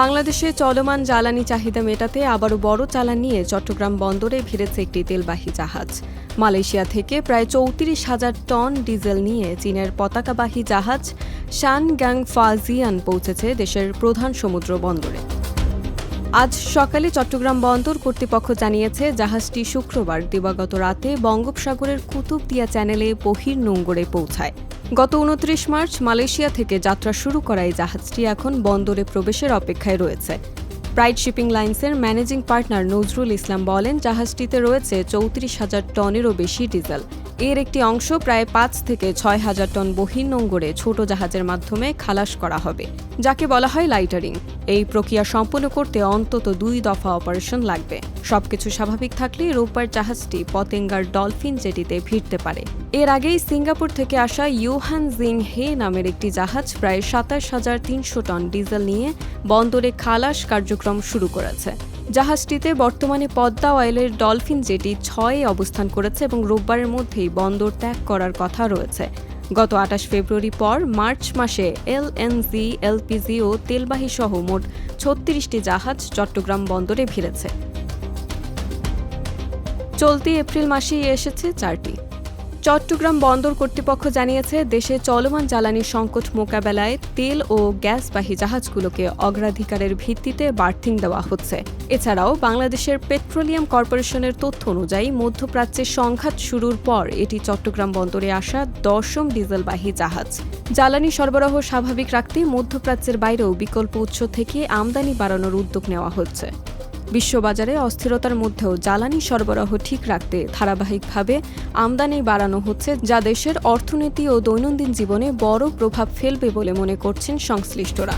বাংলাদেশে চলমান জ্বালানি চাহিদা মেটাতে আবারও বড় চালান নিয়ে চট্টগ্রাম বন্দরে ভিড়েছে একটি তেলবাহী জাহাজ। মালয়েশিয়া থেকে প্রায় ৩৪,০০০ টন ডিজেল নিয়ে চীনের পতাকাবাহী জাহাজ শানগ্যাং ফাজিয়ান পৌঁছেছে দেশের প্রধান সমুদ্র বন্দরে। আজ সকালে চট্টগ্রাম বন্দর কর্তৃপক্ষ জানিয়েছে, জাহাজটি শুক্রবার দিবাগত রাতে বঙ্গোপসাগরের কুতুবদিয়া চ্যানেলে বহির্নোঙরে পৌঁছায়। গত ২৯ মার্চ মালয়েশিয়া থেকে যাত্রা শুরু করা এই জাহাজটি এখন বন্দরে প্রবেশের অপেক্ষায় রয়েছে। প্রাইড শিপিং লাইন্সের ম্যানেজিং পার্টনার নজরুল ইসলাম বলেন, জাহাজটিতে রয়েছে ৩৪,০০০ টনেরও বেশি ডিজেল। এর একটি অংশ প্রায় ৫ থেকে ৬,০০০ টন বহির্নোঙরে ছোট জাহাজের মাধ্যমে খালাস করা হবে, যাকে বলা হয় লাইটারিং। এই প্রক্রিয়া সম্পন্ন করতে অন্তত ২ দফা অপারেশন লাগবে। সবকিছু স্বাভাবিক থাকলে রোববার জাহাজটি পতেঙ্গার ডলফিন জেটিতে ভিড়তে পারে। এর আগেই সিঙ্গাপুর থেকে আসা ইউহান জিং হে নামের একটি জাহাজ প্রায় ২৭,৩০০ টন ডিজেল নিয়ে বন্দরে খালাস কার্যক্রম শুরু করেছে। জাহাজটিতে বর্তমানে পদ্মা অয়েলের ডলফিন জেটি ৬-এ অবস্থান করেছে এবং রোববারের মধ্যেই বন্দর ত্যাগ করার কথা রয়েছে। গত ২৮ ফেব্রুয়ারি পর মার্চ মাসে এলএনজি, এলপিজি ও তেলবাহী সহ মোট ৩৬টি জাহাজ চট্টগ্রাম বন্দরে ভিড়েছে। চলতি এপ্রিল মাসেই এসেছে ৪টি। চট্টগ্রাম বন্দর কর্তৃপক্ষ জানিয়েছে, দেশে চলমান জ্বালানি সংকট মোকাবেলায় তেল ও গ্যাসবাহী জাহাজগুলোকে অগ্রাধিকারের ভিত্তিতে বার্থিং দেওয়া হচ্ছে। এছাড়াও বাংলাদেশের পেট্রোলিয়াম কর্পোরেশনের তথ্য অনুযায়ী মধ্যপ্রাচ্যে সংঘাত শুরুর পর এটি চট্টগ্রাম বন্দরে আসা ১০ম ডিজেলবাহী জাহাজ। জ্বালানি সরবরাহ স্বাভাবিক রাখতে মধ্যপ্রাচ্যের বাইরেও বিকল্প উৎস থেকে আমদানি বাড়ানোর উদ্যোগ নেওয়া হচ্ছে। বিশ্ববাজারে অস্থিরতার মধ্যেও জ্বালানি সরবরাহ ঠিক রাখতে ধারাবাহিকভাবে আমদানি বাড়ানো হচ্ছে, যা দেশের অর্থনীতি ও দৈনন্দিন জীবনে বড় প্রভাব ফেলবে বলে মনে করছেন সংশ্লিষ্টরা।